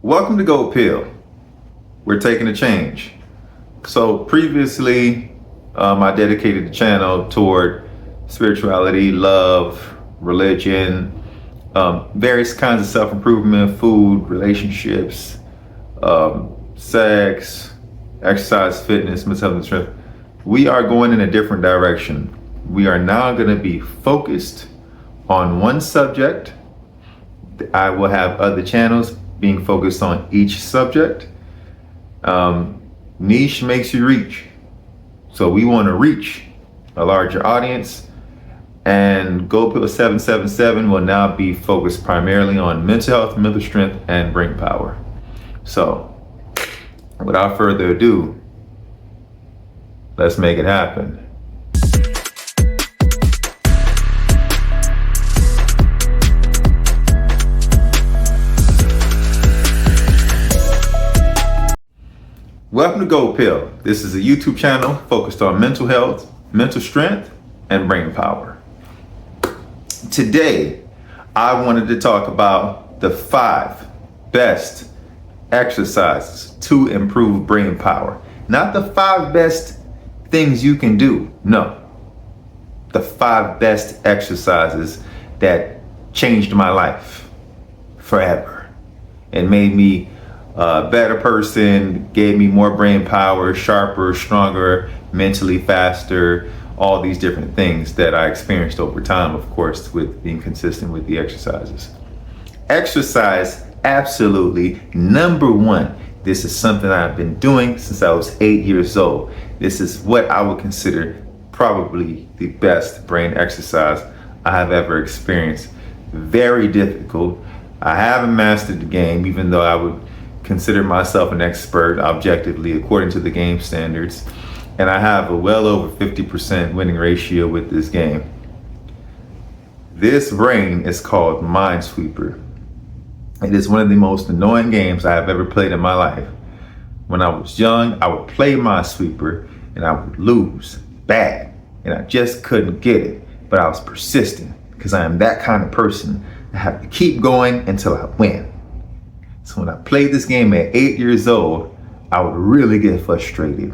Welcome to Gold Pill. We're taking a change. So previously, I dedicated the channel toward spirituality, love, religion, various kinds of self-improvement, food, relationships, sex, exercise, fitness, mental health, and strength. We are going in a different direction. We are now going to be focused on one subject. I will have other channels being focused on each subject. Niche makes you reach. So we want to reach a larger audience. And Gold Pill 777 will now be focused primarily on mental health, mental strength, and brain power. So without further ado, let's make it happen. Welcome to Gold Pill. This is a YouTube channel focused on mental health, mental strength, and brain power. Today, I wanted to talk about the 5 best exercises to improve brain power. Not the 5 best things you can do. No. The 5 best exercises that changed my life forever and made me a better person, gave me more brain power, sharper, stronger, mentally faster, all these different things that I experienced over time, of course, with being consistent with the exercises. Exercise, absolutely, number 1. This is something I've been doing since I was 8 years old. This is what I would consider probably the best brain exercise I have ever experienced. Very difficult. I haven't mastered the game, even though I would consider myself an expert objectively according to the game standards, and I have a well over 50% winning ratio with this game. This brain is called Minesweeper. It is one of the most annoying games I have ever played in my life. When I was young, I would play Minesweeper and I would lose bad, and I just couldn't get it, but I was persistent because I am that kind of person. I have to keep going until I win. So when I played this game at 8 years old, I would really get frustrated.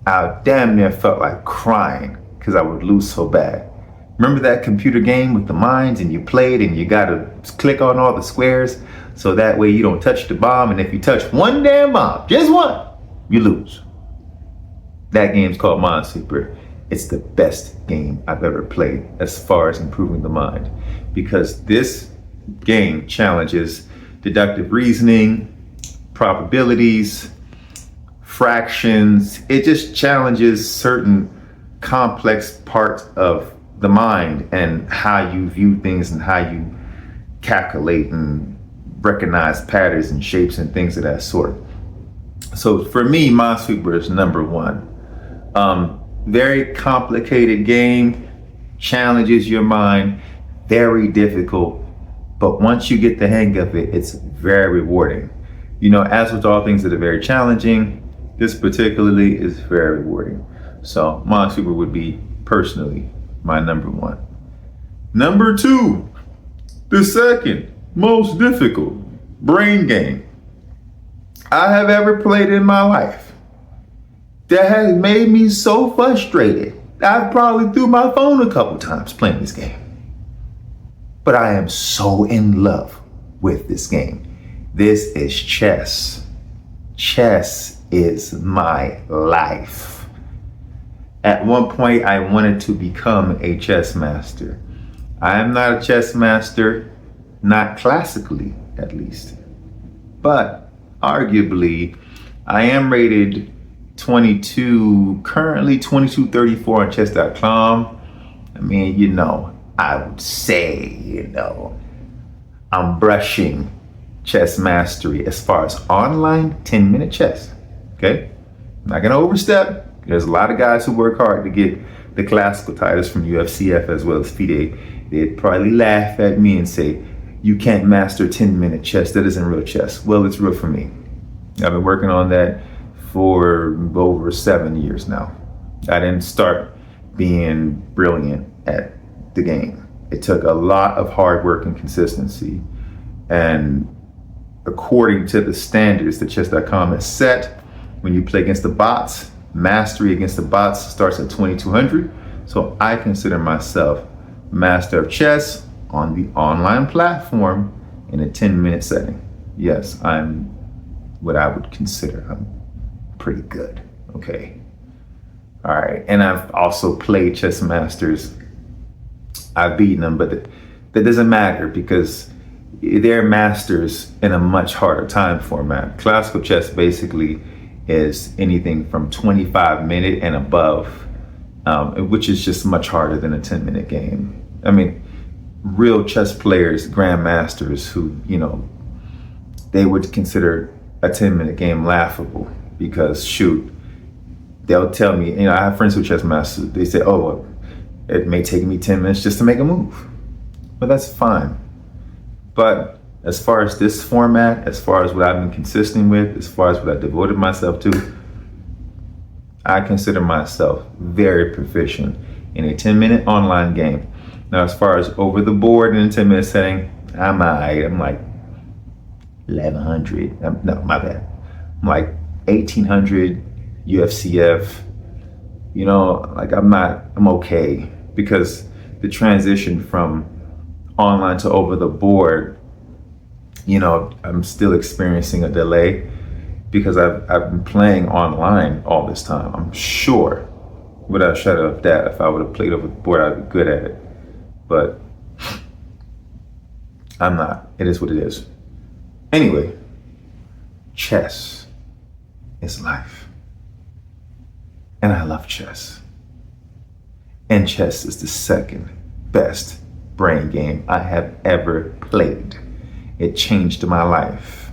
I damn near felt like crying because I would lose so bad. Remember that computer game with the mines, and you played and you gotta click on all the squares so that way you don't touch the bomb, and if you touch one damn bomb, just one, you lose. That game's called Minesweeper. It's the best game I've ever played as far as improving the mind, because this game challenges deductive reasoning, probabilities, fractions. It just challenges certain complex parts of the mind and how you view things and how you calculate and recognize patterns and shapes and things of that sort. So for me, Minesweeper is number 1. Very complicated game, challenges your mind, very difficult. But once you get the hang of it, it's very rewarding. You know, as with all things that are very challenging, this particularly is very rewarding. So Minesweeper would be personally my number 1. Number 2, the second most difficult brain game I have ever played in my life that has made me so frustrated. I've probably threw my phone a couple times playing this game. But I am so in love with this game. This is chess. Chess is my life. At one point, I wanted to become a chess master. I am not a chess master, not classically at least. But arguably, I am rated 22, currently 2234 on chess.com. I mean, you know, I would say, you know, I'm brushing chess mastery as far as online 10-minute chess, okay? I'm not gonna overstep. There's a lot of guys who work hard to get the classical titles from UFCF as well as FIDE. They'd probably laugh at me and say, you can't master 10-minute chess, that isn't real chess. Well, it's real for me. I've been working on that for over 7 years now. I didn't start being brilliant at the game. It took a lot of hard work and consistency, and according to the standards that chess.com has set. When you play against the bots, mastery against the bots starts at 2200. So I consider myself master of chess on the online platform in a 10-minute setting. Yes, I'm what I would consider I'm pretty good. Okay. All right. And I've also played chess masters. I've beaten them, but that doesn't matter because they're masters in a much harder time format. Classical chess basically is anything from 25-minute and above, which is just much harder than a 10-minute game. I mean, real chess players, grandmasters who, they would consider a 10-minute game laughable because shoot, they'll tell me, I have friends who are chess masters, they say, oh, well, it may take me 10 minutes just to make a move. But that's fine. But as far as this format, as far as what I've been consistent with, as far as what I devoted myself to, I consider myself very proficient in a 10-minute online game. Now, as far as over the board in a 10-minute setting, I'm like 1100. No, my bad. I'm like 1800 UFCF. I'm okay because the transition from online to over the board, I'm still experiencing a delay because I've been playing online all this time. I'm sure, without a shadow of doubt, if I would have played over the board, I'd be good at it. But I'm not. It is what it is. Anyway, chess is life. And I love chess. And chess is the second best brain game I have ever played. It changed my life.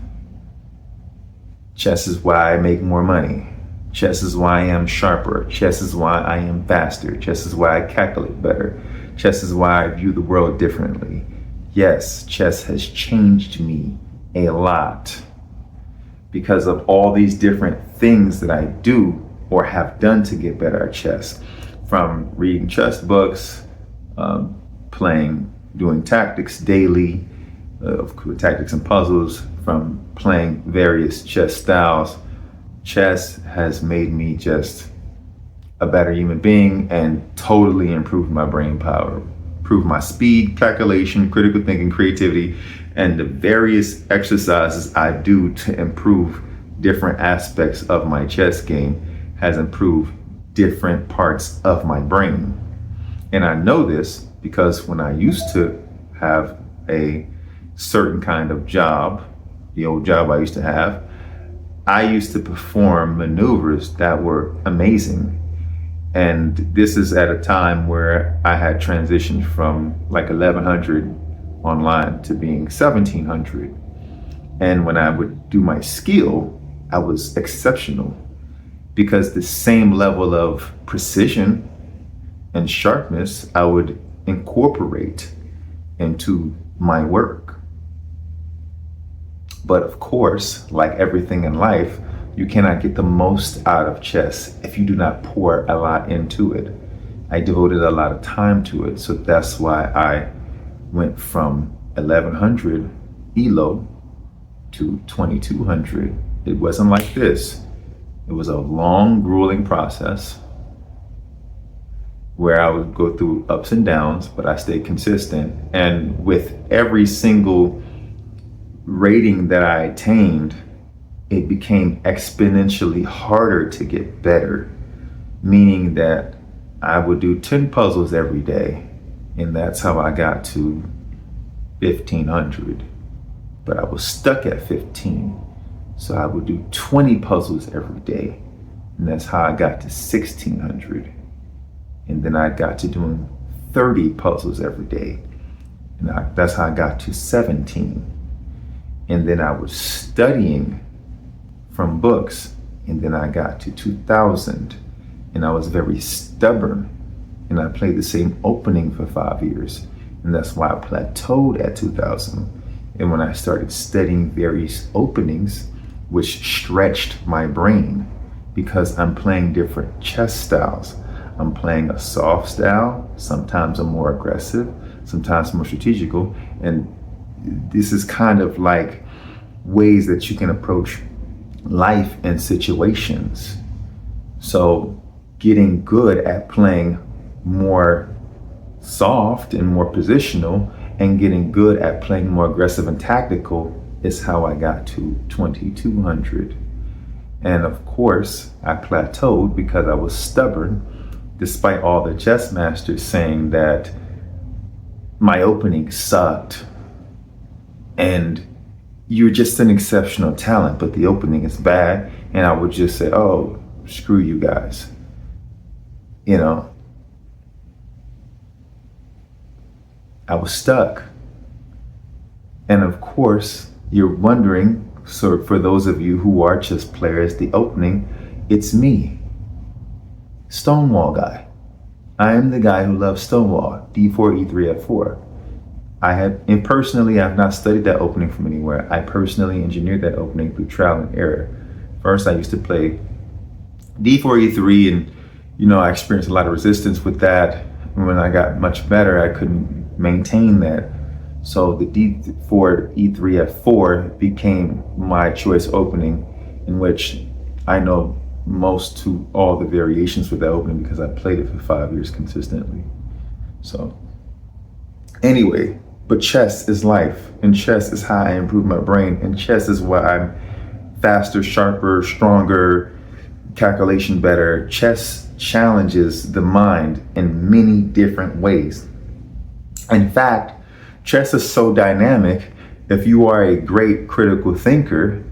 Chess is why I make more money. Chess is why I am sharper. Chess is why I am faster. Chess is why I calculate better. Chess is why I view the world differently. Yes, chess has changed me a lot because of all these different things that I do or have done to get better at chess. From reading chess books, doing tactics daily, tactics and puzzles, from playing various chess styles. Chess has made me just a better human being and totally improved my brain power, improved my speed, calculation, critical thinking, creativity, and the various exercises I do to improve different aspects of my chess game has improved different parts of my brain. And I know this because when I used to have a certain kind of job, the old job I used to have, I used to perform maneuvers that were amazing. And this is at a time where I had transitioned from like 1100 online to being 1700. And when I would do my skill, I was exceptional because the same level of precision and sharpness I would incorporate into my work. But of course, like everything in life, you cannot get the most out of chess if you do not pour a lot into it. I devoted a lot of time to it, so that's why I went from 1100 ELO to 2200. It wasn't like this. It was a long, grueling process where I would go through ups and downs, but I stayed consistent. And with every single rating that I attained, it became exponentially harder to get better, meaning that I would do 10 puzzles every day, and that's how I got to 1500. But I was stuck at 15, so I would do 20 puzzles every day, and that's how I got to 1600. And then I got to doing 30 puzzles every day, and that's how I got to 17. And then I was studying from books, and then I got to 2000, and I was very stubborn, and I played the same opening for 5 years, and that's why I plateaued at 2000. And when I started studying various openings, which stretched my brain, because I'm playing different chess styles. I'm playing a soft style, sometimes a more aggressive, sometimes more strategical, and this is kind of like ways that you can approach life and situations. So getting good at playing more soft and more positional, and getting good at playing more aggressive and tactical is how I got to 2200. And of course, I plateaued because I was stubborn, despite all the chess masters saying that my opening sucked and you're just an exceptional talent, but the opening is bad. And I would just say, oh, screw you guys. You know, I was stuck. And of course, you're wondering, so for those of you who are chess players, the opening, it's me, Stonewall guy. I am the guy who loves Stonewall, d4, e3, f4. And personally, I've not studied that opening from anywhere. I personally engineered that opening through trial and error. First, I used to play d4, e3, and I experienced a lot of resistance with that. And when I got much better, I couldn't maintain that. So the d4, e3, f4 became my choice opening, in which I know most to all the variations for that opening because I played it for 5 years consistently. So anyway, but chess is life, and chess is how I improve my brain, and chess is why I'm faster, sharper, stronger, calculation better. Chess challenges the mind in many different ways. In fact, chess is so dynamic. If you are a great critical thinker,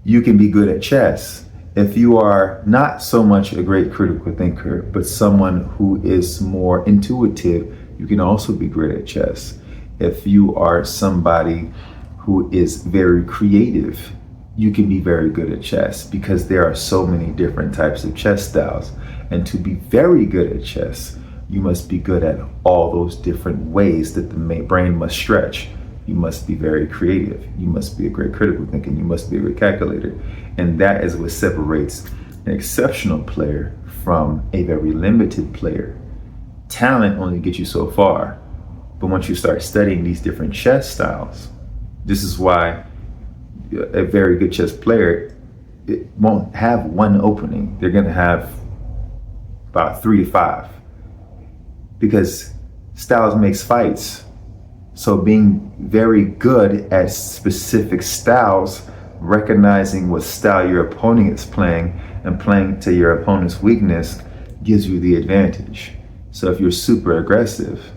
you can be good at chess. If you are not so much a great critical thinker, but someone who is more intuitive, you can also be great at chess. If you are somebody who is very creative, you can be very good at chess, because there are so many different types of chess styles. And to be very good at chess, you must be good at all those different ways that the brain must stretch. You must be very creative. You must be a great critical thinker. You must be a great calculator. And that is what separates an exceptional player from a very limited player. Talent only gets you so far. But once you start studying these different chess styles, this is why a very good chess player, it won't have one opening. They're going to have about 3 to 5. Because styles makes fights. So being very good at specific styles, recognizing what style your opponent is playing and playing to your opponent's weakness, gives you the advantage. So if you're super aggressive,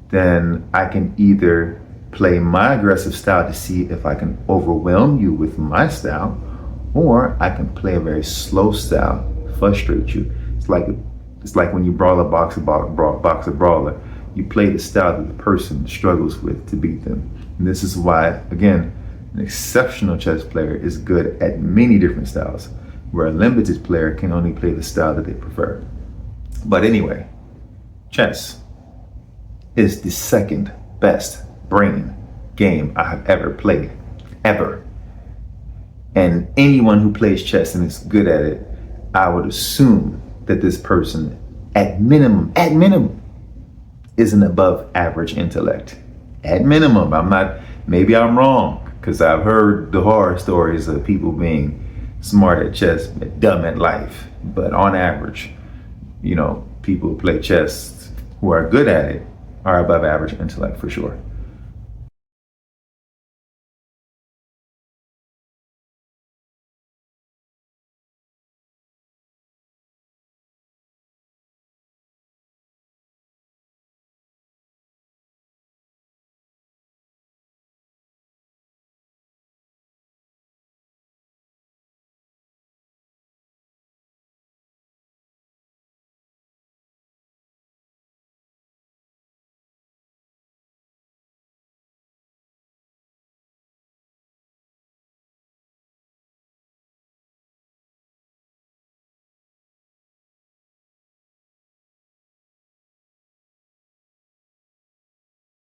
then I can either play my aggressive style to see if I can overwhelm you with my style, or I can play a very slow style, frustrate you. It's like when you brawl a boxer brawler, you play the style that the person struggles with to beat them. And this is why, again, an exceptional chess player is good at many different styles, where a limited player can only play the style that they prefer. But anyway, chess is the second best brain game I have ever played, ever. And anyone who plays chess and is good at it, I would assume that this person, at minimum, is an above average intellect. At minimum. Maybe I'm wrong, because I've heard the horror stories of people being smart at chess, but dumb at life. But on average, people who play chess who are good at it are above average intellect for sure.